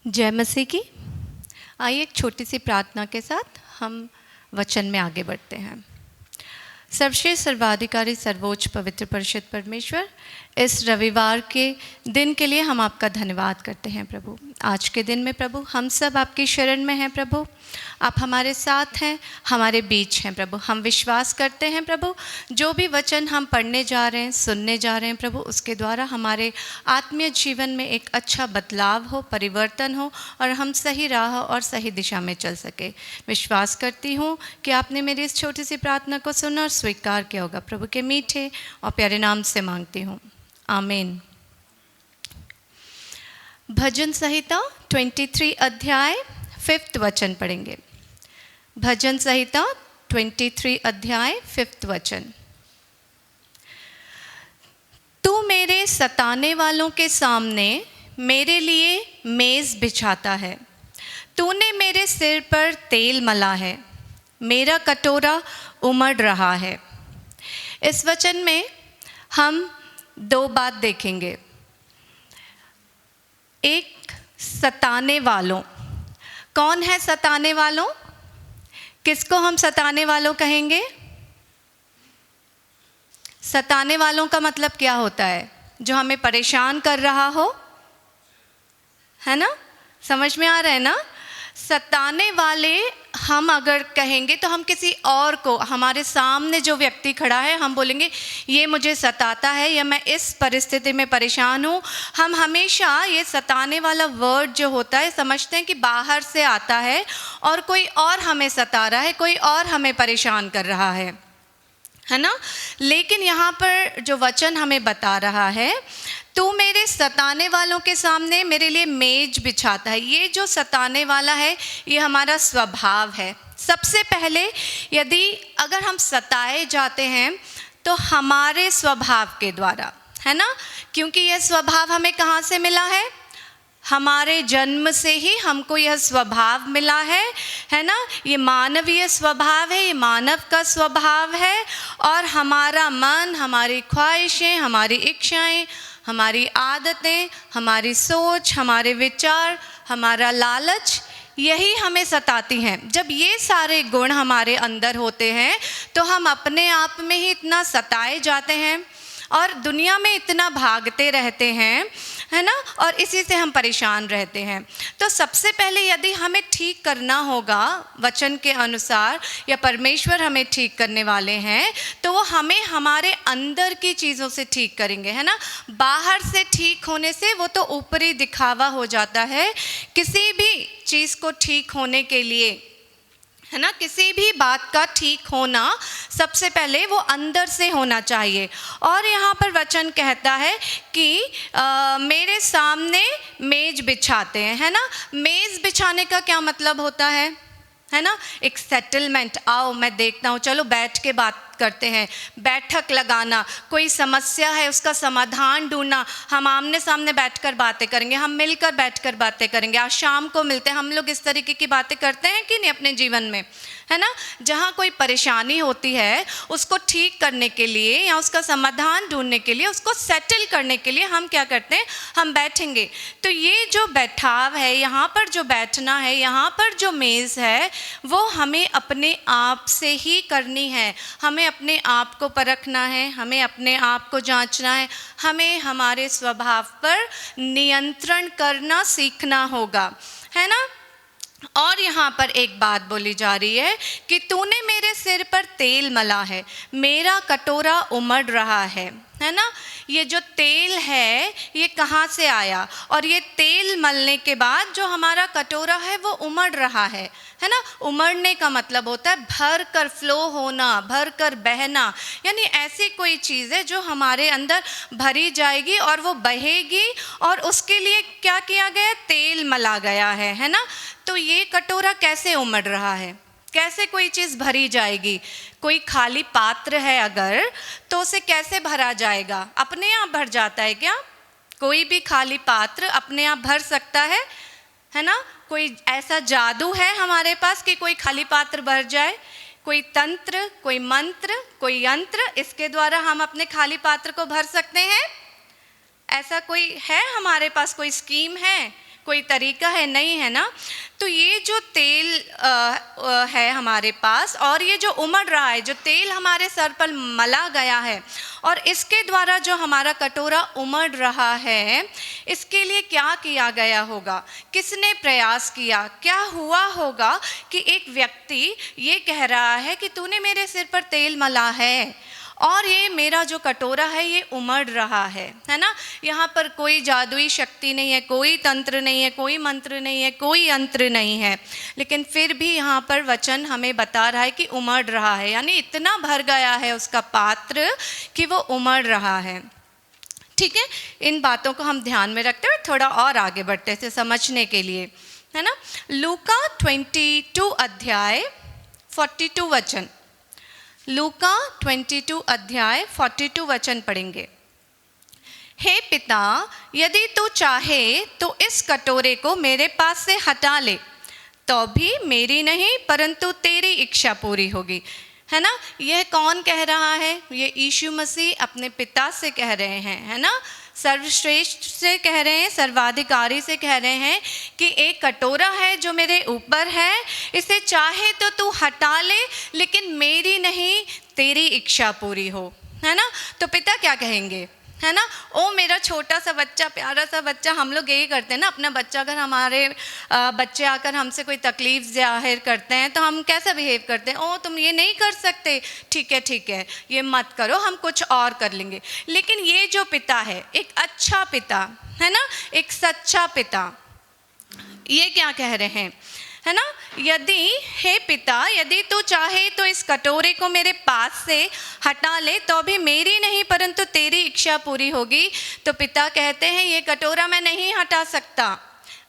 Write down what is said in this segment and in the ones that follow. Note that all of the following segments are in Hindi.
जय मसीह की। आइए एक छोटी सी प्रार्थना के साथ हम वचन में आगे बढ़ते हैं। सर्वश्रेष्ठ सर्वाधिकारी सर्वोच्च पवित्र परिशुद्ध परमेश्वर, इस रविवार के दिन के लिए हम आपका धन्यवाद करते हैं प्रभु। आज के दिन में प्रभु हम सब आपकी शरण में हैं प्रभु, आप हमारे साथ हैं, हमारे बीच हैं प्रभु। हम विश्वास करते हैं प्रभु, जो भी वचन हम पढ़ने जा रहे हैं, सुनने जा रहे हैं प्रभु, उसके द्वारा हमारे आत्मीय जीवन में एक अच्छा बदलाव हो, परिवर्तन हो और हम सही राह और सही दिशा में चल सके। विश्वास करती हूँ कि आपने मेरी इस छोटी सी प्रार्थना को सुना और स्वीकार किया होगा। प्रभु के मीठे और प्यारे नाम से मांगती हूँ, आमीन। भजन संहिता 23 अध्याय 5 वचन पढ़ेंगे। भजन संहिता 23 अध्याय 5 वचन। तू मेरे सताने वालों के सामने मेरे लिए मेज बिछाता है, तूने मेरे सिर पर तेल मला है, मेरा कटोरा उमड़ रहा है। इस वचन में हम दो बात देखेंगे। एक, सताने वालों। कौन है सताने वालों? किसको हम सताने वालों कहेंगे? सताने वालों का मतलब क्या होता है? जो हमें परेशान कर रहा हो, है ना? समझ में आ रहा है ना? सताने वाले हम अगर कहेंगे तो हम किसी और को, हमारे सामने जो व्यक्ति खड़ा है, हम बोलेंगे ये मुझे सताता है या मैं इस परिस्थिति में परेशान हूँ। हम हमेशा ये सताने वाला वर्ड जो होता है समझते हैं कि बाहर से आता है और कोई और हमें सता रहा है, कोई और हमें परेशान कर रहा है ना? लेकिन यहाँ पर जो वचन हमें बता रहा है, तू मेरे सताने वालों के सामने मेरे लिए मेज बिछाता है। ये जो सताने वाला है, ये हमारा स्वभाव है। सबसे पहले यदि अगर हम सताए जाते हैं तो हमारे स्वभाव के द्वारा, है ना? क्योंकि यह स्वभाव हमें कहाँ से मिला है? हमारे जन्म से ही हमको यह स्वभाव मिला है ना? ये मानवीय स्वभाव है, ये मानव का स्वभाव है। और हमारा मन, हमारी ख्वाहिशें, हमारी इच्छाएं, हमारी आदतें, हमारी सोच, हमारे विचार, हमारा लालच, यही हमें सताती हैं। जब ये सारे गुण हमारे अंदर होते हैं तो हम अपने आप में ही इतना सताए जाते हैं और दुनिया में इतना भागते रहते हैं, है ना? और इसी से हम परेशान रहते हैं। तो सबसे पहले यदि हमें ठीक करना होगा वचन के अनुसार, या परमेश्वर हमें ठीक करने वाले हैं, तो वो हमें हमारे अंदर की चीज़ों से ठीक करेंगे, है ना? बाहर से ठीक होने से वो तो ऊपरी दिखावा हो जाता है। किसी भी चीज़ को ठीक होने के लिए, है ना, किसी भी बात का ठीक होना सबसे पहले वो अंदर से होना चाहिए। और यहाँ पर वचन कहता है कि मेरे सामने मेज बिछाते हैं, है ना? मेज बिछाने का क्या मतलब होता है ना? एक सेटलमेंट, आओ मैं देखता हूँ, चलो बैठ के बात करते हैं, बैठक लगाना, कोई समस्या है उसका समाधान ढूंढना, हम आमने सामने बैठकर बातें करेंगे, हम मिलकर बैठकर बातें करेंगे। आज शाम को मिलते हैं, हम लोग इस तरीके की बातें करते हैं कि नहीं अपने जीवन में, है ना? जहाँ कोई परेशानी होती है उसको ठीक करने के लिए या उसका समाधान ढूंढने के लिए, उसको सेटल करने के लिए हम क्या करते हैं? हम बैठेंगे। तो ये जो बैठाव है, यहाँ पर जो बैठना है, यहाँ पर जो मेज़ है, वो हमें अपने आप से ही करनी है। हमें अपने आप को परखना है, हमें अपने आप को जांचना है, हमें हमारे स्वभाव पर नियंत्रण करना सीखना होगा, है ना? और यहाँ पर एक बात बोली जा रही है कि तूने मेरे सिर पर तेल मला है, मेरा कटोरा उमड़ रहा है ना? ये जो तेल है ये कहाँ से आया? और ये तेल मलने के बाद जो हमारा कटोरा है वो उमड़ रहा है ना? उमड़ने का मतलब होता है भर कर फ्लो होना, भर कर बहना। यानी ऐसी कोई चीज़ है जो हमारे अंदर भरी जाएगी और वो बहेगी, और उसके लिए क्या किया गया? तेल मला गया है ना? तो ये कटोरा कैसे उमड़ रहा है? कैसे कोई चीज़ भरी जाएगी? कोई खाली पात्र है अगर, तो उसे कैसे भरा जाएगा? अपने आप भर जाता है क्या? कोई भी खाली पात्र अपने आप भर सकता है ना? कोई ऐसा जादू है हमारे पास कि कोई खाली पात्र भर जाए? कोई तंत्र, कोई मंत्र, कोई यंत्र, इसके द्वारा हम अपने खाली पात्र को भर सकते हैं? ऐसा कोई है हमारे पास? कोई स्कीम है? कोई तरीका है? नहीं है ना। तो ये जो तेल है हमारे पास, और ये जो उमड़ रहा है, जो तेल हमारे सर पर मला गया है, और इसके द्वारा जो हमारा कटोरा उमड़ रहा है, इसके लिए क्या किया गया होगा? किसने प्रयास किया? क्या हुआ होगा कि एक व्यक्ति ये कह रहा है कि तूने मेरे सिर पर तेल मला है और ये मेरा जो कटोरा है ये उमड़ रहा है ना। यहाँ पर कोई जादुई शक्ति नहीं है, कोई तंत्र नहीं है, कोई मंत्र नहीं है, कोई यंत्र नहीं है, लेकिन फिर भी यहाँ पर वचन हमें बता रहा है कि उमड़ रहा है, यानी इतना भर गया है उसका पात्र कि वो उमड़ रहा है। ठीक है, इन बातों को हम ध्यान में रखते हुए थोड़ा और आगे बढ़ते थे समझने के लिए, है ना। लूका 22 अध्याय 42 वचन, लूका 22 अध्याय 42 वचन पढ़ेंगे। हे पिता, यदि तू चाहे तो इस कटोरे को मेरे पास से हटा ले, तो भी मेरी नहीं परंतु तेरी इच्छा पूरी होगी, है ना। यह कौन कह रहा है? ये यीशु मसीह अपने पिता से कह रहे हैं, है ना। सर्वश्रेष्ठ से कह रहे हैं, सर्वाधिकारी से कह रहे हैं कि एक कटोरा है जो मेरे ऊपर है, इसे चाहे तो तू हटा ले, लेकिन मेरी नहीं तेरी इच्छा पूरी हो, है ना। तो पिता क्या कहेंगे, है ना। ओ मेरा छोटा सा बच्चा, प्यारा सा बच्चा, हम लोग यही करते हैं ना, अपना बच्चा, अगर हमारे बच्चे आकर हमसे कोई तकलीफ़ जाहिर करते हैं तो हम कैसा बिहेव करते हैं? ओ तुम ये नहीं कर सकते, ठीक है ये मत करो, हम कुछ और कर लेंगे। लेकिन ये जो पिता है, एक अच्छा पिता है ना, एक सच्चा पिता, ये क्या कह रहे हैं, है ना। यदि हे पिता, यदि तू चाहे तो इस कटोरे को मेरे पास से हटा ले, तो भी मेरी नहीं परंतु तेरी इच्छा पूरी होगी। तो पिता कहते हैं ये कटोरा मैं नहीं हटा सकता,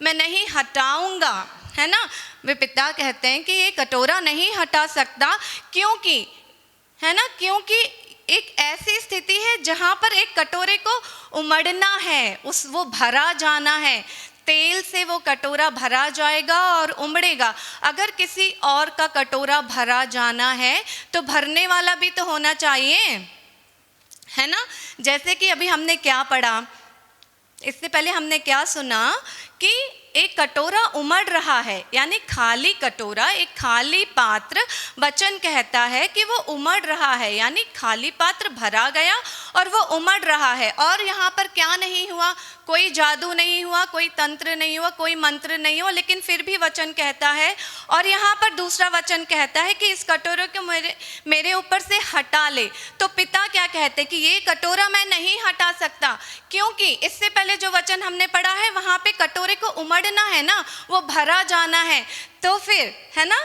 मैं नहीं हटाऊंगा, है ना। वे पिता कहते हैं कि ये कटोरा नहीं हटा सकता, क्योंकि, है ना, क्योंकि एक ऐसी स्थिति है जहाँ पर एक कटोरे को उमड़ना है, वो भरा जाना है, तेल से वो कटोरा भरा जाएगा और उमड़ेगा। अगर किसी और का कटोरा भरा जाना है तो भरने वाला भी तो होना चाहिए, है ना। जैसे कि अभी हमने क्या पढ़ा, इससे पहले हमने क्या सुना कि एक कटोरा उमड़ रहा है, यानी खाली कटोरा, एक खाली पात्र, वचन कहता है कि वो उमड़ रहा है, यानी खाली पात्र भरा गया और वो उमड़ रहा है। और यहाँ पर क्या नहीं हुआ? कोई जादू नहीं हुआ, कोई तंत्र नहीं हुआ, कोई मंत्र नहीं हुआ, लेकिन फिर भी वचन कहता है। और यहाँ पर दूसरा वचन कहता है कि इस कटोरे को मेरे ऊपर से हटा ले। तो पिता क्या कहते हैं कि ये कटोरा मैं नहीं हटा सकता, क्योंकि इससे पहले जो वचन हमने पढ़ा है वहाँ पे कटोरे को उमड़ना है ना, वो भरा जाना है। तो फिर, है ना,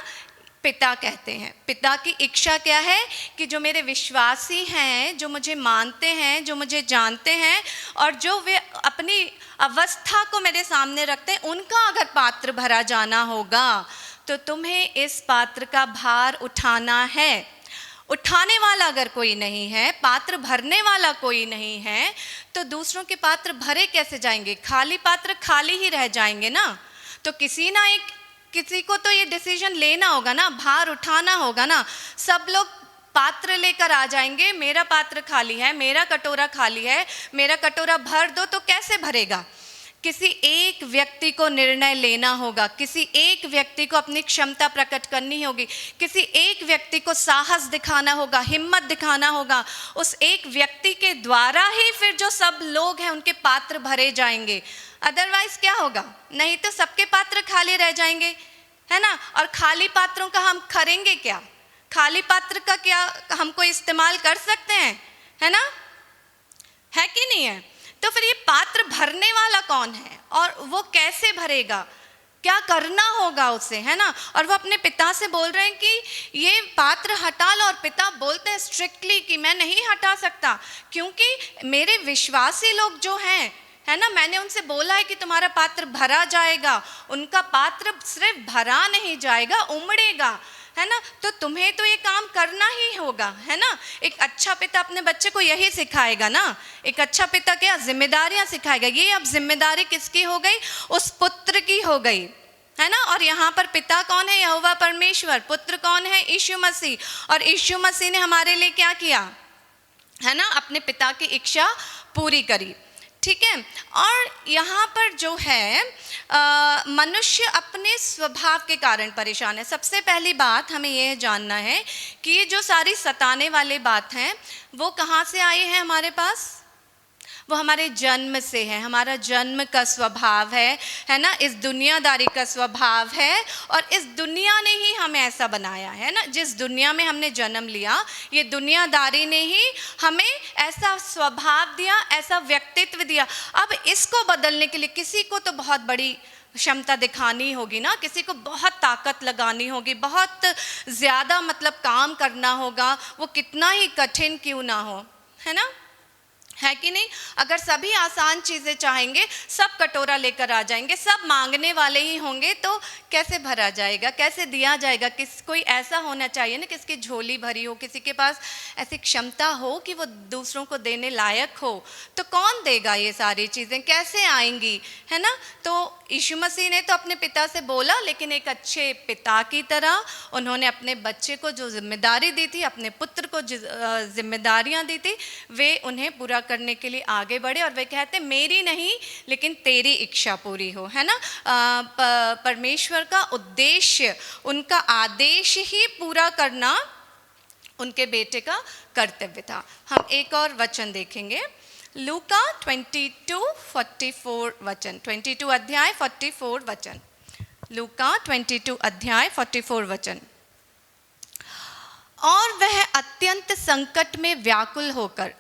पिता कहते हैं, पिता की इच्छा क्या है कि जो मेरे विश्वासी हैं, जो मुझे मानते हैं, जो मुझे जानते हैं, और जो वे अपनी अवस्था को मेरे सामने रखते हैं, उनका अगर पात्र भरा जाना होगा तो तुम्हें इस पात्र का भार उठाना है। उठाने वाला अगर कोई नहीं है, पात्र भरने वाला कोई नहीं है, तो दूसरों के पात्र भरे कैसे जाएंगे? खाली पात्र खाली ही रह जाएंगे ना। तो किसी को तो ये डिसीजन लेना होगा ना, भार उठाना होगा ना। सब लोग पात्र लेकर आ जाएंगे, मेरा पात्र खाली है, मेरा कटोरा खाली है, मेरा कटोरा भर दो, तो कैसे भरेगा? किसी एक व्यक्ति को निर्णय लेना होगा, किसी एक व्यक्ति को अपनी क्षमता प्रकट करनी होगी, किसी एक व्यक्ति को साहस दिखाना होगा, हिम्मत दिखाना होगा। उस एक व्यक्ति के द्वारा ही फिर जो सब लोग हैं उनके पात्र भरे जाएंगे। अदरवाइज क्या होगा? नहीं तो सबके पात्र खाली रह जाएंगे, है ना। और खाली पात्रों का हम करेंगे क्या? खाली पात्र का क्या हम कोई इस्तेमाल कर सकते हैं, है ना, है कि नहीं है? तो फिर ये पात्र भरने वाला कौन है और वो कैसे भरेगा? क्या करना होगा उसे, है ना। और वो अपने पिता से बोल रहे हैं कि ये पात्र हटा लो, और पिता बोलते हैं स्ट्रिक्टली कि मैं नहीं हटा सकता, क्योंकि मेरे विश्वासी लोग जो हैं, है ना, मैंने उनसे बोला है कि तुम्हारा पात्र भरा जाएगा। उनका पात्र सिर्फ भरा नहीं जाएगा, उमड़ेगा, है ना। तो तुम्हें तो ये काम करना ही होगा, है ना। एक अच्छा पिता अपने बच्चे को यही सिखाएगा ना। एक अच्छा पिता क्या जिम्मेदारियां सिखाएगा। ये अब जिम्मेदारी किसकी हो गई? उस पुत्र की हो गई, है ना। और यहाँ पर पिता कौन है? यहोवा परमेश्वर। पुत्र कौन है? यीशु मसीह। और यीशु मसीह ने हमारे लिए क्या किया, है ना, अपने पिता की इच्छा पूरी करी। ठीक है। और यहाँ पर जो है मनुष्य अपने स्वभाव के कारण परेशान है। सबसे पहली बात हमें यह जानना है कि ये जो सारी सताने वाली बात हैं वो कहाँ से आई है हमारे पास? वो हमारे जन्म से है, हमारा जन्म का स्वभाव है ना, इस दुनियादारी का स्वभाव है। और इस दुनिया ने ही हमें ऐसा बनाया है ना, जिस दुनिया में हमने जन्म लिया, ये दुनियादारी ने ही हमें ऐसा स्वभाव दिया, ऐसा व्यक्तित्व दिया। अब इसको बदलने के लिए किसी को तो बहुत बड़ी क्षमता दिखानी होगी ना, किसी को बहुत ताकत लगानी होगी, बहुत ज़्यादा मतलब काम करना होगा, वो कितना ही कठिन क्यों ना हो, है ना, है कि नहीं? अगर सभी आसान चीज़ें चाहेंगे, सब कटोरा लेकर आ जाएंगे, सब मांगने वाले ही होंगे, तो कैसे भरा जाएगा, कैसे दिया जाएगा? कोई ऐसा होना चाहिए ना, किसकी झोली भरी हो, किसी के पास ऐसी क्षमता हो कि वो दूसरों को देने लायक हो, तो कौन देगा ये सारी चीज़ें, कैसे आएंगी, है ना? तो यीशु मसीह ने तो अपने पिता से बोला, लेकिन एक अच्छे पिता की तरह उन्होंने अपने बच्चे को जो जिम्मेदारी दी थी, अपने पुत्र को जिम्मेदारियां दी थी, वे उन्हें पूरा करने के लिए आगे बढ़े। और वे कहते मेरी नहीं लेकिन तेरी इच्छा पूरी हो, है ना। परमेश्वर का उद्देश्य, उनका आदेश ही पूरा करना उनके बेटे का कर्तव्य था। हम एक और वचन देखेंगे, लूका 22:44 वचन, 22 अध्याय 44 वचन, लूका 22 अध्याय 44 वचन। और वह अत्यंत संकट में व्याकुल होकर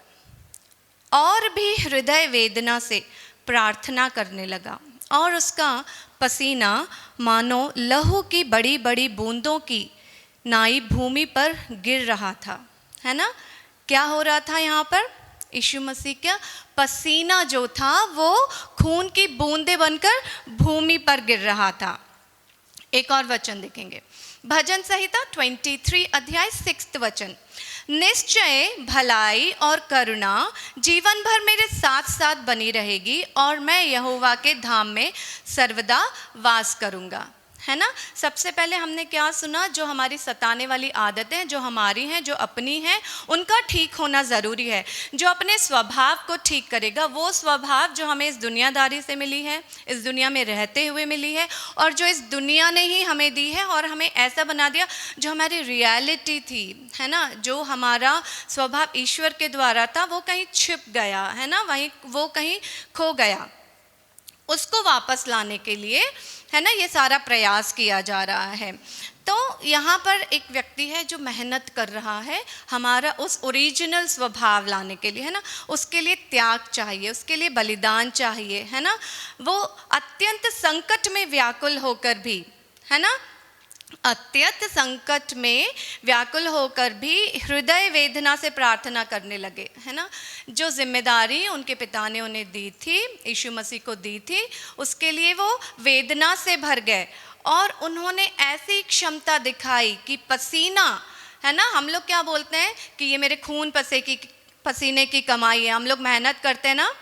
और भी हृदय वेदना से प्रार्थना करने लगा, और उसका पसीना मानो लहू की बड़ी बड़ी बूंदों की नाई भूमि पर गिर रहा था, है ना। क्या हो रहा था यहाँ पर? यीशु मसीह का पसीना जो था वो खून की बूंदें बनकर भूमि पर गिर रहा था। एक और वचन देखेंगे, भजन संहिता 23 अध्याय 6 वचन, निश्चय भलाई और करुणा जीवन भर मेरे साथ साथ बनी रहेगी, और मैं यहोवा के धाम में सर्वदा वास करूंगा, है ना। सबसे पहले हमने क्या सुना? जो हमारी सताने वाली आदतें जो हमारी हैं, जो अपनी हैं, उनका ठीक होना ज़रूरी है। जो अपने स्वभाव को ठीक करेगा, वो स्वभाव जो हमें इस दुनियादारी से मिली है, इस दुनिया में रहते हुए मिली है, और जो इस दुनिया ने ही हमें दी है और हमें ऐसा बना दिया, जो हमारी रियलिटी थी, है ना, जो हमारा स्वभाव ईश्वर के द्वारा था, वो कहीं छिप गया, है ना, वहीं वो कहीं खो गया। उसको वापस लाने के लिए, है ना, ये सारा प्रयास किया जा रहा है। तो यहाँ पर एक व्यक्ति है जो मेहनत कर रहा है हमारा उस ओरिजिनल स्वभाव लाने के लिए, है ना। उसके लिए त्याग चाहिए, उसके लिए बलिदान चाहिए, है ना। वो अत्यंत संकट में व्याकुल होकर भी, है ना, अत्यंत संकट में व्याकुल होकर भी हृदय वेदना से प्रार्थना करने लगे, है ना। जो जिम्मेदारी उनके पिता ने उन्हें दी थी, यीशु मसीह को दी थी, उसके लिए वो वेदना से भर गए, और उन्होंने ऐसी क्षमता दिखाई कि पसीना, है ना, हम लोग क्या बोलते हैं कि ये मेरे खून पसीने की कमाई है। हम लोग मेहनत करते हैं ना,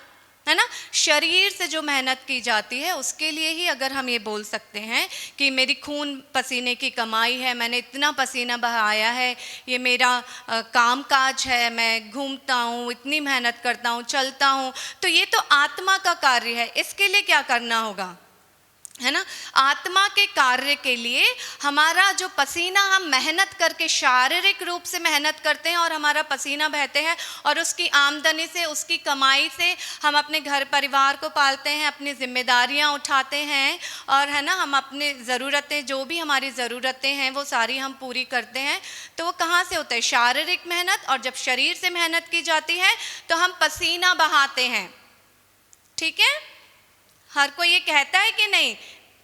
है ना, शरीर से जो मेहनत की जाती है उसके लिए ही अगर हम ये बोल सकते हैं कि मेरी खून पसीने की कमाई है, मैंने इतना पसीना बहाया है, ये मेरा काम काज है, मैं घूमता हूँ, इतनी मेहनत करता हूँ, चलता हूँ, तो ये तो आत्मा का कार्य है। इसके लिए क्या करना होगा, है ना। आत्मा के कार्य के लिए हमारा जो पसीना, हम मेहनत करके शारीरिक रूप से मेहनत करते हैं और हमारा पसीना बहते हैं, और उसकी आमदनी से, उसकी कमाई से हम अपने घर परिवार को पालते हैं, अपनी जिम्मेदारियां उठाते हैं, और है ना, हम अपनी ज़रूरतें, जो भी हमारी ज़रूरतें हैं वो सारी हम पूरी करते हैं। तो वो कहाँ से होता है? शारीरिक मेहनत। और जब शरीर से मेहनत की जाती है तो हम पसीना बहाते हैं, ठीक है। हर कोई ये कहता है कि नहीं,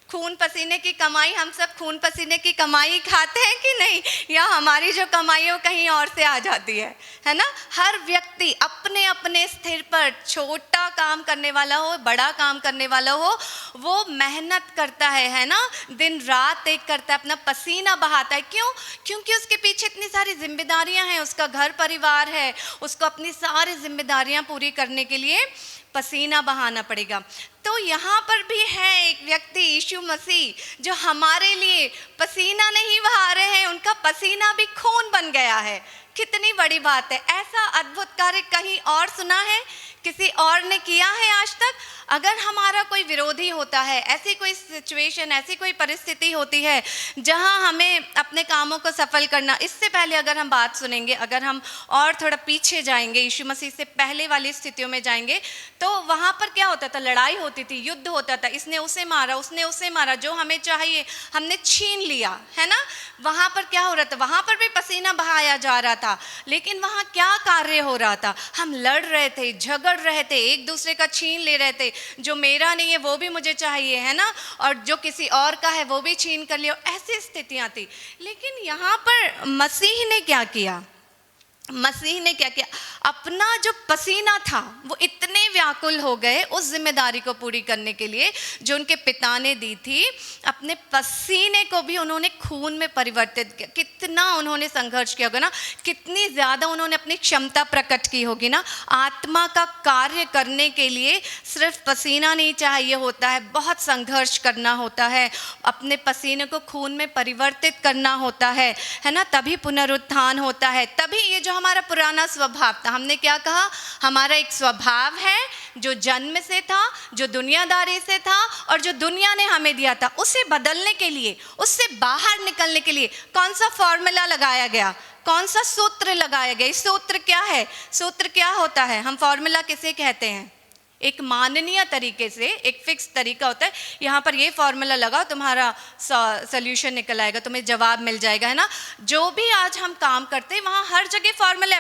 खून पसीने की कमाई, हम सब खून पसीने की कमाई खाते हैं कि नहीं, या हमारी जो कमाई है वो कहीं और से आ जाती है ना। हर व्यक्ति अपने अपने स्थिर पर, छोटा काम करने वाला हो, बड़ा काम करने वाला हो, वो मेहनत करता है ना, दिन रात एक करता है, अपना पसीना बहाता है। क्यों? क्योंकि उसके पीछे इतनी सारी जिम्मेदारियां हैं, उसका घर परिवार है, उसको अपनी सारी जिम्मेदारियां पूरी करने के लिए पसीना बहाना पड़ेगा। तो यहाँ पर भी है एक व्यक्ति, यीशु मसीह, जो हमारे लिए पसीना नहीं बहा रहे हैं, उनका पसीना भी खून बन गया है। कितनी बड़ी बात है। ऐसा अद्भुत कार्य कहीं और सुना है? किसी और ने किया है आज तक? अगर हमारा कोई विरोधी होता है, ऐसी कोई सिचुएशन, ऐसी कोई परिस्थिति होती है जहां हमें अपने कामों को सफल करना, इससे पहले अगर हम बात सुनेंगे, अगर हम और थोड़ा पीछे जाएंगे, यीशु मसीह से पहले वाली स्थितियों में जाएंगे, तो वहां पर क्या होता था? लड़ाई होती थी, युद्ध होता था, इसने उसे मारा, उसने उसे मारा, जो हमें चाहिए हमने छीन लिया, है ना? वहां पर क्या हो रहा था? वहां पर भी पसीना बहाया जा रहा था, लेकिन वहां क्या कार्य हो रहा था? हम लड़ रहे थे, झगड़ रहे थे, एक दूसरे का छीन ले रहे थे, जो मेरा नहीं है वो भी मुझे चाहिए, है ना? और जो किसी और का है वो भी छीन कर लिया, ऐसी स्थितियां थी। लेकिन यहाँ पर मसीह ने क्या किया? मसीह ने क्या किया? अपना जो पसीना था वो इतने व्याकुल हो गए उस जिम्मेदारी को पूरी करने के लिए जो उनके पिता ने दी थी, अपने पसीने को भी उन्होंने खून में परिवर्तित किया। कितना उन्होंने संघर्ष किया होगा ना, कितनी ज़्यादा उन्होंने अपनी क्षमता प्रकट की होगी ना। आत्मा का कार्य करने के लिए सिर्फ पसीना नहीं चाहिए होता है, बहुत संघर्ष करना होता है, अपने पसीने को खून में परिवर्तित करना होता है ना? तभी पुनरुत्थान होता है, तभी ये जो हमारा पुराना स्वभाव था, हमने क्या कहा? हमारा एक स्वभाव है जो जन्म से था, जो दुनियादारी से था और जो दुनिया ने हमें दिया था, उसे बदलने के लिए, उससे बाहर निकलने के लिए कौन सा फॉर्मूला लगाया गया? कौन सा सूत्र लगाया गया? इस सूत्र क्या है? सूत्र क्या होता है? हम फॉर्मूला किसे कहते हैं? एक माननीय तरीके से, एक फिक्स तरीका होता है, यहाँ पर ये फॉर्मूला लगाओ, तुम्हारा सॉल्यूशन निकल आएगा, तुम्हें जवाब मिल जाएगा, है ना? जो भी आज हम काम करते हैं वहाँ हर जगह फॉर्मूले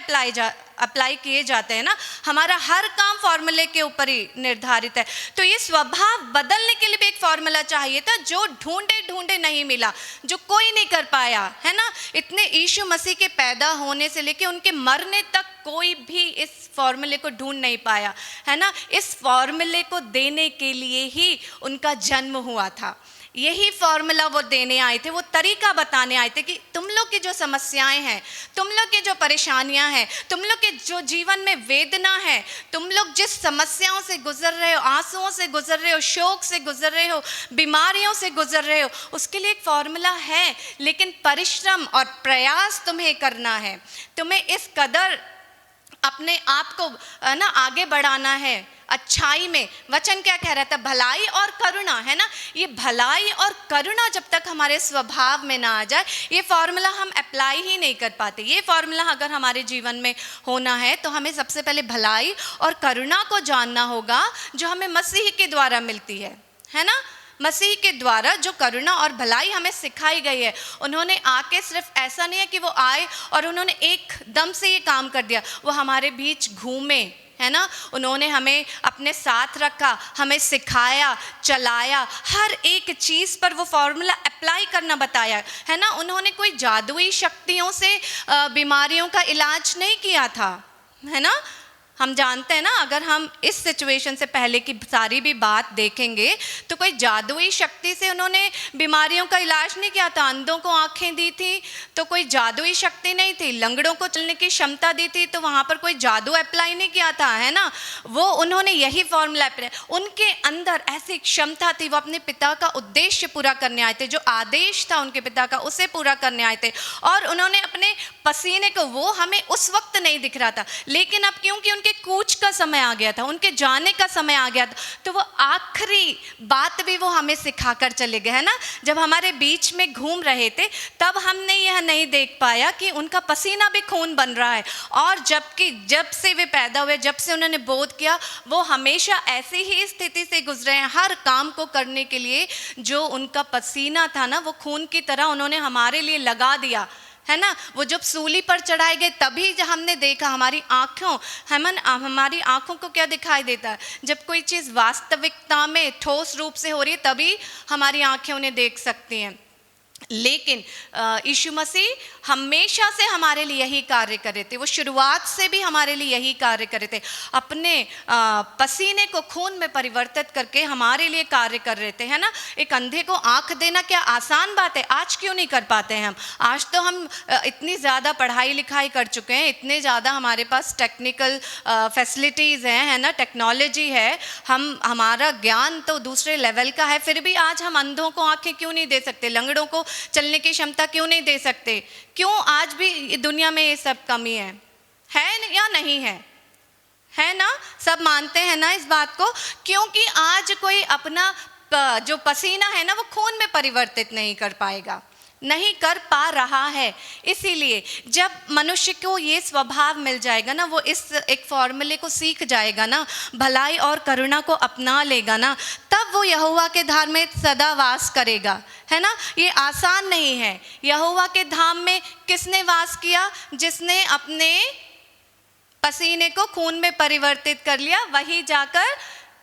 अप्लाई किए जाते हैं ना। हमारा हर काम फॉर्मूले के ऊपर ही निर्धारित है। तो ये स्वभाव बदलने के लिए भी एक फॉर्मूला चाहिए था, जो ढूंढे ढूंढे नहीं मिला, जो कोई नहीं कर पाया, है ना? इतने यीशु मसीह के पैदा होने से लेके उनके मरने तक कोई भी इस फॉर्मूले को ढूंढ नहीं पाया, है ना? इस फॉर्मूले को देने के लिए ही उनका जन्म हुआ था। यही फॉर्मूला वो देने आए थे, वो तरीका बताने आए थे कि तुम लोग की जो समस्याएं हैं, तुम लोग की जो परेशानियां हैं, तुम लोग के जो जीवन में वेदना है, तुम लोग जिस समस्याओं से गुजर रहे हो, आंसुओं से गुजर रहे हो, शोक से गुजर रहे हो, बीमारियों से गुजर रहे हो, उसके लिए एक फॉर्मूला है। लेकिन परिश्रम और प्रयास तुम्हें करना है, तुम्हें इस कदर अपने आप को ना आगे बढ़ाना है अच्छाई में। वचन क्या कह रहा था? भलाई और करुणा, है ना? ये भलाई और करुणा जब तक हमारे स्वभाव में ना आ जाए, ये फॉर्मूला हम अप्लाई ही नहीं कर पाते। ये फॉर्मूला अगर हमारे जीवन में होना है तो हमें सबसे पहले भलाई और करुणा को जानना होगा, जो हमें मसीह के द्वारा मिलती है ना? मसीह के द्वारा जो करुणा और भलाई हमें सिखाई गई है। उन्होंने आके सिर्फ ऐसा नहीं है कि वो आए और उन्होंने एकदम से ये काम कर दिया, वो हमारे बीच घूमे, है ना? उन्होंने हमें अपने साथ रखा, हमें सिखाया, चलाया, हर एक चीज़ पर वो फॉर्मूला अप्लाई करना बताया, है ना? उन्होंने कोई जादुई शक्तियों से बीमारियों का इलाज नहीं किया था, है ना? हम जानते हैं ना, अगर हम इस सिचुएशन से पहले की सारी भी बात देखेंगे तो कोई जादुई शक्ति से उन्होंने बीमारियों का इलाज नहीं किया था। अंधों को आंखें दी थी तो कोई जादुई शक्ति नहीं थी, लंगड़ों को चलने की क्षमता दी थी तो वहाँ पर कोई जादू अप्लाई नहीं किया था, है ना? वो उन्होंने यही फॉर्मूला अप्लाई, उनके अंदर ऐसी क्षमता थी, वो अपने पिता का उद्देश्य पूरा करने आए थे, जो आदेश था उनके पिता का उसे पूरा करने आए थे। और उन्होंने अपने पसीने को, वो हमें उस वक्त नहीं दिख रहा था, लेकिन अब क्योंकि उनके कूच का समय आ गया था, उनके जाने का समय आ गया था, तो वो आखिरी बात भी वो हमें सिखाकर चले गए, है ना? जब हमारे बीच में घूम रहे थे तब हमने यह नहीं देख पाया कि उनका पसीना भी खून बन रहा है। और जबकि जब से वे पैदा हुए, जब से उन्होंने बोध किया, वो हमेशा ऐसी ही स्थिति से गुजरे हैं, हर काम को करने के लिए जो उनका पसीना था ना, वो खून की तरह उन्होंने हमारे लिए लगा दिया, है ना? वो जब सूली पर चढ़ाए गए तभी जब हमने देखा, हमारी आँखों को क्या दिखाई देता है? जब कोई चीज़ वास्तविकता में ठोस रूप से हो रही है तभी हमारी आँखें उन्हें देख सकती हैं। लेकिन यीशु मसीह हमेशा से हमारे लिए यही कार्य कर रहे थे, वो शुरुआत से भी हमारे लिए यही कार्य कर रहे थे, अपने पसीने को खून में परिवर्तित करके हमारे लिए कार्य कर रहे थे, है ना? एक अंधे को आंख देना क्या आसान बात है? आज क्यों नहीं कर पाते हैं हम? आज तो हम इतनी ज़्यादा पढ़ाई लिखाई कर चुके हैं, इतने ज़्यादा हमारे पास टेक्निकल फैसिलिटीज़ हैं, है ना? टेक्नोलॉजी है, हमारा ज्ञान तो दूसरे लेवल का है, फिर भी आज हम अंधों को आंखें क्यों नहीं दे सकते? लंगड़ों को चलने की क्षमता क्यों नहीं दे सकते? क्यों आज भी दुनिया में ये सब कमी है या नहीं है? है ना? सब मानते हैं ना इस बात को? क्योंकि आज कोई अपना जो पसीना है ना वो खून में परिवर्तित नहीं कर पाएगा, नहीं कर पा रहा है। इसीलिए जब मनुष्य को ये स्वभाव मिल जाएगा ना, वो इस एक फॉर्मूले को सीख जाएगा ना, भलाई और करुणा को अपना लेगा ना, तब वो यहोवा के धाम में सदा वास करेगा, है ना? ये आसान नहीं है। यहोवा के धाम में किसने वास किया? जिसने अपने पसीने को खून में परिवर्तित कर लिया, वही जाकर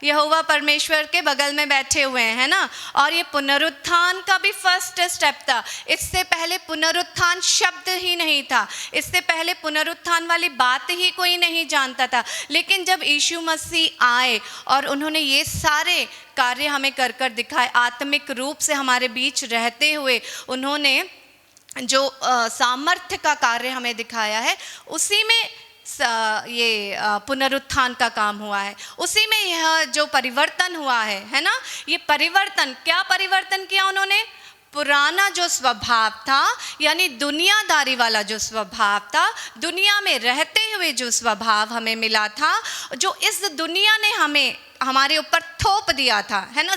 यहोवा परमेश्वर के बगल में बैठे हुए हैं, है ना? और ये पुनरुत्थान का भी फर्स्ट स्टेप था। इससे पहले पुनरुत्थान शब्द ही नहीं था, इससे पहले पुनरुत्थान वाली बात ही कोई नहीं जानता था। लेकिन जब यीशु मसीह आए और उन्होंने ये सारे कार्य हमें कर कर दिखाए, आत्मिक रूप से हमारे बीच रहते हुए उन्होंने जो सामर्थ्य का कार्य हमें दिखाया है, उसी में ये पुनरुत्थान का काम हुआ है, उसी में यह जो परिवर्तन हुआ है ना? ये परिवर्तन, क्या परिवर्तन किया उन्होंने? पुराना जो स्वभाव था, यानी दुनियादारी वाला जो स्वभाव था, दुनिया में रहते हुए जो स्वभाव हमें मिला था, जो इस दुनिया ने हमें हमारे ऊपर थोप दिया था, है ना?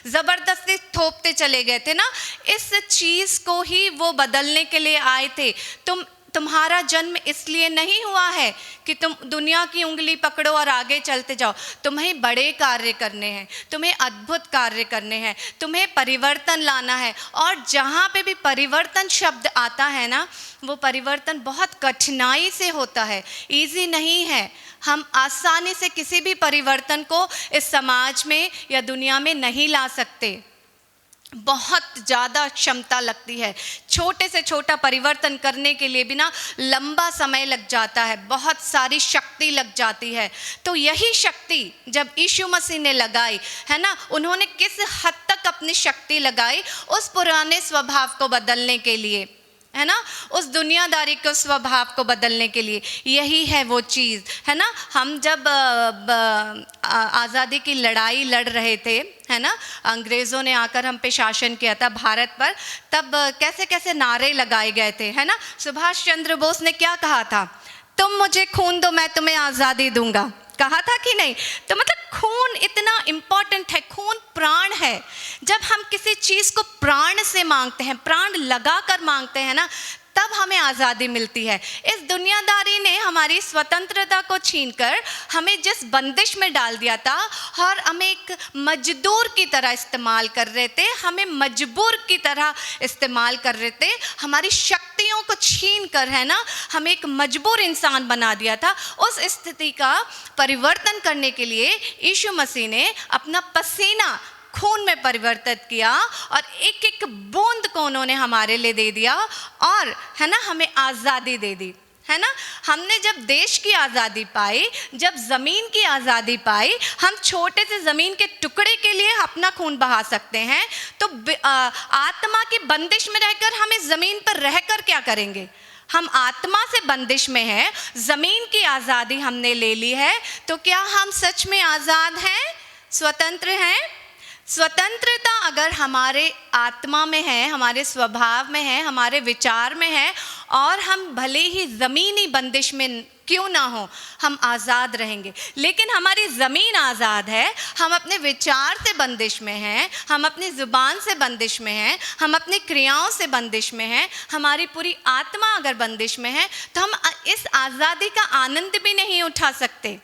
जबरदस्ती थोपते चले गए थे ना, इस चीज को ही वो बदलने के लिए आए थे। तुम्हारा जन्म इसलिए नहीं हुआ है कि तुम दुनिया की उंगली पकड़ो और आगे चलते जाओ। तुम्हें बड़े कार्य करने हैं, तुम्हें अद्भुत कार्य करने हैं, तुम्हें परिवर्तन लाना है। और जहाँ पे भी परिवर्तन शब्द आता है ना, वो परिवर्तन बहुत कठिनाई से होता है, इजी नहीं है। हम आसानी से किसी भी परिवर्तन को इस समाज में या दुनिया में नहीं ला सकते, बहुत ज़्यादा क्षमता लगती है। छोटे से छोटा परिवर्तन करने के लिए भी ना लंबा समय लग जाता है, बहुत सारी शक्ति लग जाती है। तो यही शक्ति जब यीशु मसीह ने लगाई, है ना, उन्होंने किस हद तक अपनी शक्ति लगाई उस पुराने स्वभाव को बदलने के लिए, है ना, उस दुनियादारी के स्वभाव को बदलने के लिए। यही है वो चीज़, है ना। हम जब आज़ादी की लड़ाई लड़ रहे थे, है ना, अंग्रेज़ों ने आकर हम पे शासन किया था भारत पर, तब कैसे कैसे नारे लगाए गए थे, है ना। सुभाष चंद्र बोस ने क्या कहा था? तुम मुझे खून दो, मैं तुम्हें आज़ादी दूंगा, कहा था कि नहीं? तो मतलब खून इतना इम्पॉर्टेंट है, खून प्राण है। जब हम किसी चीज़ को प्राण से मांगते हैं, प्राण लगा कर मांगते हैं ना, तब हमें आज़ादी मिलती है। इस दुनियादारी ने हमारी स्वतंत्रता को छीनकर हमें जिस बंदिश में डाल दिया था और हमें एक मजदूर की तरह इस्तेमाल कर रहे थे, हमें मजबूर की तरह इस्तेमाल कर रहे थे, हमारी शक्तियों को छीन कर, है ना, हमें एक मजबूर इंसान बना दिया था। उस स्थिति का परिवर्तन करने के लिए यीशु मसीह ने अपना पसीना खून में परिवर्तित किया और एक एक बूंद को उन्होंने हमारे लिए दे दिया और, है ना, हमें आज़ादी दे दी, है ना। हमने जब देश की आज़ादी पाई, जब ज़मीन की आज़ादी पाई, हम छोटे से ज़मीन के टुकड़े के लिए अपना खून बहा सकते हैं। तो आत्मा की बंदिश में रहकर हम इस ज़मीन पर रहकर क्या करेंगे? हम आत्मा से बंदिश में हैं, ज़मीन की आज़ादी हमने ले ली है, तो क्या हम सच में आज़ाद हैं, स्वतंत्र हैं? स्वतंत्रता अगर हमारे आत्मा में है, हमारे स्वभाव में है, हमारे विचार में है, और हम भले ही ज़मीनी बंदिश में क्यों ना हो, हम आज़ाद रहेंगे। लेकिन हमारी ज़मीन आज़ाद है, हम अपने विचार से बंदिश में हैं, हम अपनी ज़ुबान से बंदिश में हैं, हम अपनी क्रियाओं से बंदिश में हैं, हमारी पूरी आत्मा अगर बंदिश में है, तो हम इस आज़ादी का आनंद भी नहीं उठा सकते,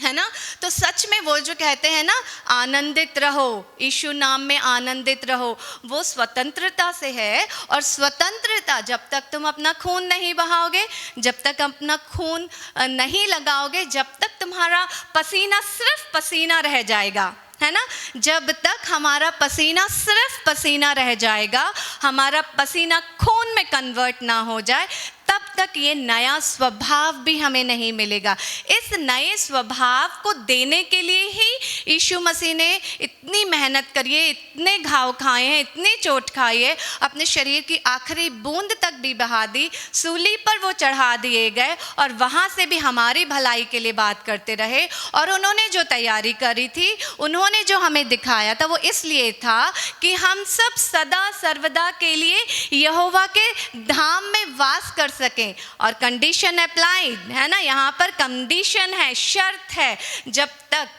है ना। तो सच में वो जो कहते हैं ना, आनंदित रहो, यीशु नाम में आनंदित रहो, वो स्वतंत्रता से है। और स्वतंत्रता, जब तक तुम अपना खून नहीं बहाओगे, जब तक अपना खून नहीं लगाओगे, जब तक तुम्हारा पसीना सिर्फ पसीना रह जाएगा, है ना, जब तक हमारा पसीना सिर्फ पसीना रह जाएगा, हमारा पसीना खून में कन्वर्ट ना हो जाए, तब तक ये नया स्वभाव भी हमें नहीं मिलेगा। इस नए स्वभाव को देने के लिए ही यीशु मसीह ने इतनी मेहनत करी है, इतने घाव खाए हैं, इतनी चोट खाई है, अपने शरीर की आखिरी बूंद तक भी बहा दी, सूली पर वो चढ़ा दिए गए और वहाँ से भी हमारी भलाई के लिए बात करते रहे। और उन्होंने जो तैयारी करी थी, उन्होंने जो हमें दिखाया था, वो इसलिए था कि हम सब सदा सर्वदा के लिए यहोवा के धाम में वास कर सकें। और कंडीशन अप्लाइड है ना, यहाँ पर कंडीशन है, शर्त है, जब तक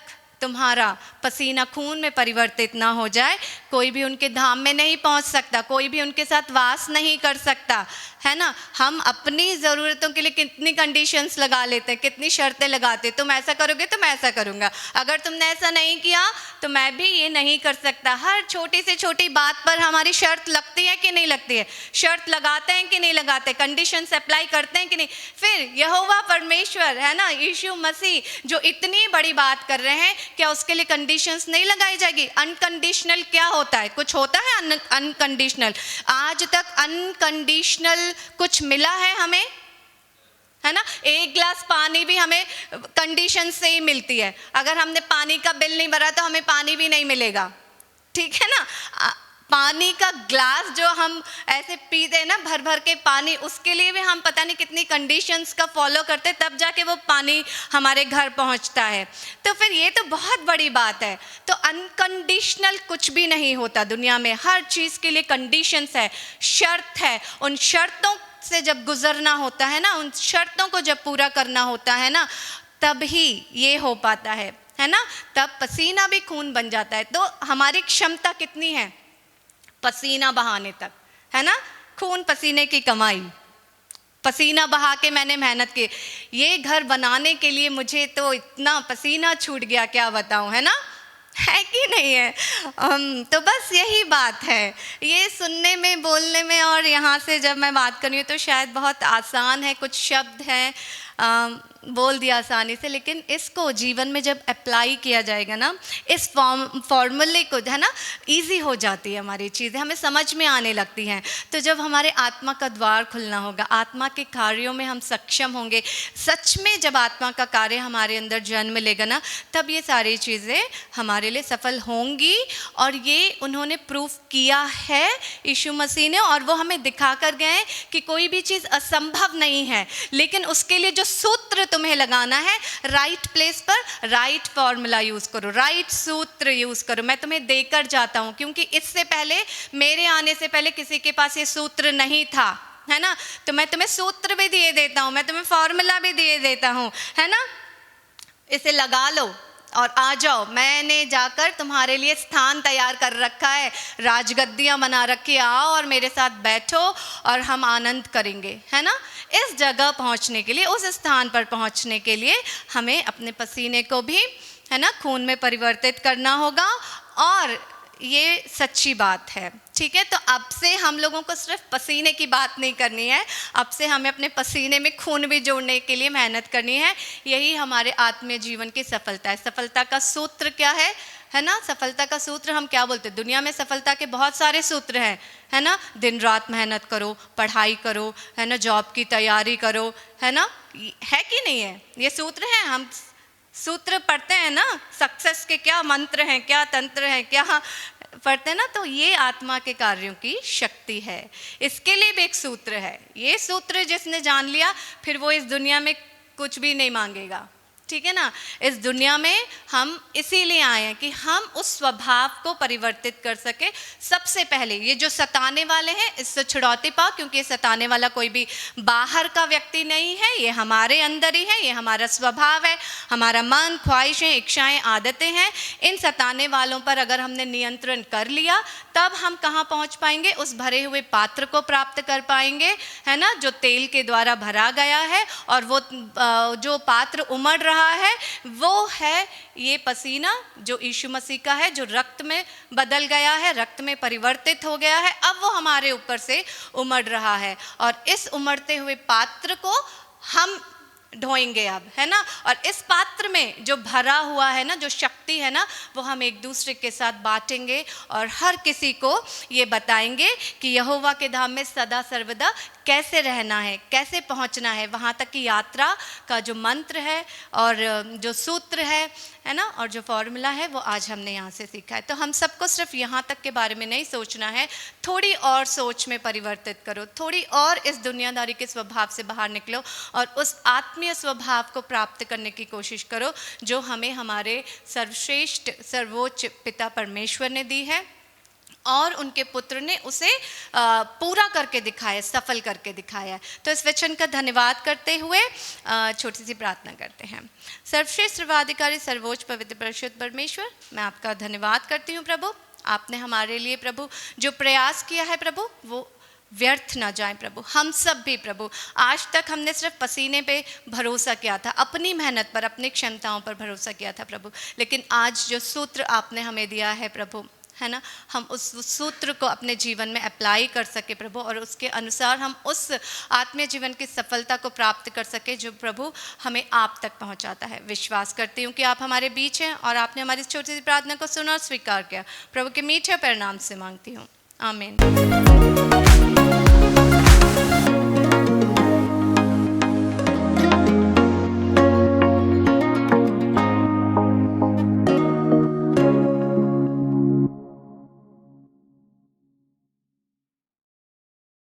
तुम्हारा पसीना खून में परिवर्तित ना हो जाए कोई भी उनके धाम में नहीं पहुंच सकता, कोई भी उनके साथ वास नहीं कर सकता, है ना। हम अपनी ज़रूरतों के लिए कितनी कंडीशंस लगा लेते हैं, कितनी शर्तें लगाते, तुम ऐसा करोगे तो मैं ऐसा करूँगा, अगर तुमने ऐसा नहीं किया तो मैं भी ये नहीं कर सकता। हर छोटी से छोटी बात पर हमारी शर्त लगती है कि नहीं लगती है, शर्त लगाते हैं कि नहीं लगाते, कंडीशंस अप्लाई करते हैं कि नहीं। फिर यहोवा परमेश्वर है ना, यीशु मसीह जो इतनी बड़ी बात कर रहे हैं, क्या उसके लिए कंडीशंस नहीं लगाई जाएगी? अनकंडीशनल क्या होता है? कुछ होता है अनकंडीशनल? आज तक अनकंडीशनल कुछ मिला है हमें? है ना, एक गिलास पानी भी हमें कंडीशन से ही मिलती है। अगर हमने पानी का बिल नहीं भरा तो हमें पानी भी नहीं मिलेगा, ठीक है ना। पानी का ग्लास जो हम ऐसे पीते हैं ना, भर भर के पानी, उसके लिए भी हम पता नहीं कितनी कंडीशंस का फॉलो करते, तब जाके वो पानी हमारे घर पहुंचता है। तो फिर ये तो बहुत बड़ी बात है। तो अनकंडीशनल कुछ भी नहीं होता दुनिया में, हर चीज़ के लिए कंडीशंस है, शर्त है। उन शर्तों से जब गुजरना होता है ना, उन शर्तों को जब पूरा करना होता है ना, तब ही ये हो पाता है ना। तब पसीना भी खून बन जाता है। तो हमारी क्षमता कितनी है पसीना बहाने तक, है ना। खून पसीने की कमाई, पसीना बहा के मैंने मेहनत की। ये घर बनाने के लिए मुझे तो इतना पसीना छूट गया, क्या बताऊं, है ना, है कि नहीं है। तो बस यही बात है, ये सुनने में, बोलने में, और यहाँ से जब मैं बात कर रही हूँ तो शायद बहुत आसान है, कुछ शब्द हैं बोल दिया आसानी से, लेकिन इसको जीवन में जब अप्लाई किया जाएगा ना, इस फॉर्मूले को, है ना, इजी हो जाती है हमारी चीज़ें, हमें समझ में आने लगती हैं। तो जब हमारे आत्मा का द्वार खुलना होगा, आत्मा के कार्यों में हम सक्षम होंगे, सच में जब आत्मा का कार्य हमारे अंदर जन्म लेगा ना, तब ये सारी चीज़ें हमारे लिए सफल होंगी। और ये उन्होंने प्रूफ किया है यीशु मसीह ने, और वो हमें दिखा कर गए कि कोई भी चीज़ असंभव नहीं है, लेकिन उसके लिए जो सूत्र तुम्हें लगाना है, राइट प्लेस पर राइट फॉर्मूला यूज करो, राइट सूत्र यूज करो। मैं तुम्हें देकर जाता हूं, क्योंकि इससे पहले, मेरे आने से पहले किसी के पास ये सूत्र नहीं था, है ना। तो मैं तुम्हें सूत्र भी दिए देता हूं, मैं तुम्हें फॉर्मूला भी दिए देता हूं, है ना। इसे लगा लो और आ जाओ, मैंने जाकर तुम्हारे लिए स्थान तैयार कर रखा है, राजगद्दियाँ बना रखी, आओ और मेरे साथ बैठो और हम आनंद करेंगे, है ना। इस जगह पहुंचने के लिए, उस स्थान पर पहुंचने के लिए हमें अपने पसीने को भी, है ना, खून में परिवर्तित करना होगा। और ये सच्ची बात है, ठीक है। तो अब से हम लोगों को सिर्फ पसीने की बात नहीं करनी है, अब से हमें अपने पसीने में खून भी जोड़ने के लिए मेहनत करनी है। यही हमारे आत्मीय जीवन की सफलता है। सफलता का सूत्र क्या है ना, सफलता का सूत्र हम क्या बोलते हैं? दुनिया में सफलता के बहुत सारे सूत्र हैं, है ना। दिन रात मेहनत करो, पढ़ाई करो, है ना, जॉब की तैयारी करो, है ना, है कि नहीं है? ये सूत्र हैं, हम सूत्र पढ़ते हैं ना, सक्सेस के क्या मंत्र हैं, क्या तंत्र हैं, क्या पढ़ते हैं ना। तो ये आत्मा के कार्यों की शक्ति है, इसके लिए भी एक सूत्र है। ये सूत्र जिसने जान लिया, फिर वो इस दुनिया में कुछ भी नहीं मांगेगा, ठीक है ना। इस दुनिया में हम इसीलिए आए हैं कि हम उस स्वभाव को परिवर्तित कर सके। सबसे पहले ये जो सताने वाले हैं, इससे छुड़ौती पाओ, क्योंकि ये सताने वाला कोई भी बाहर का व्यक्ति नहीं है, ये हमारे अंदर ही है, ये हमारा स्वभाव है, हमारा मन, ख्वाहिशें, इच्छाएं, आदतें हैं। इन सताने वालों पर अगर हमने नियंत्रण कर लिया, तब हम कहाँ पहुँच पाएंगे? उस भरे हुए पात्र को प्राप्त कर पाएंगे, है ना, जो तेल के द्वारा भरा गया है। और वो जो पात्र उमड़ रहा है, वो है ये पसीना जो यीशु मसीह का है, जो रक्त में बदल गया है, रक्त में परिवर्तित हो गया है। अब वो हमारे ऊपर से उमड़ रहा है, और इस उमड़ते हुए पात्र को हम ढोएंगे अब, है ना। और इस पात्र में जो भरा हुआ है ना, जो शक्ति है ना, वो हम एक दूसरे के साथ बांटेंगे और हर किसी को ये बताएंगे कि यहोवा के धाम में सदा सर्वदा कैसे रहना है, कैसे पहुंचना है, वहाँ तक की यात्रा का जो मंत्र है और जो सूत्र है ना, और जो फॉर्मूला है वो आज हमने यहाँ से सीखा है। तो हम सबको सिर्फ यहाँ तक के बारे में नहीं सोचना है, थोड़ी और सोच में परिवर्तित करो, थोड़ी और इस दुनियादारी के स्वभाव से बाहर निकलो और उस आत्मीय स्वभाव को प्राप्त करने की कोशिश करो जो हमें हमारे सर्वश्रेष्ठ सर्वोच्च पिता परमेश्वर ने दी है और उनके पुत्र ने उसे पूरा करके दिखाया, सफल करके दिखाया। तो इस वचन का धन्यवाद करते हुए छोटी सी प्रार्थना करते हैं। सर्वश्रेष्ठ सर्वाधिकारी सर्वोच्च पवित्र परिशुद्ध परमेश्वर, मैं आपका धन्यवाद करती हूँ प्रभु। आपने हमारे लिए प्रभु जो प्रयास किया है प्रभु वो व्यर्थ ना जाए प्रभु। हम सब भी प्रभु आज तक हमने सिर्फ पसीने पे भरोसा किया था, अपनी मेहनत पर, अपनी क्षमताओं पर भरोसा किया था प्रभु, लेकिन आज जो सूत्र आपने हमें दिया है प्रभु, है ना, हम उस सूत्र को अपने जीवन में अप्लाई कर सके प्रभु और उसके अनुसार हम उस आत्मीय जीवन की सफलता को प्राप्त कर सके जो प्रभु हमें आप तक पहुंचाता है। विश्वास करती हूँ कि आप हमारे बीच हैं और आपने हमारी छोटी सी प्रार्थना को सुना और स्वीकार किया। प्रभु के मीठे परिणाम से मांगती हूँ, आमीन।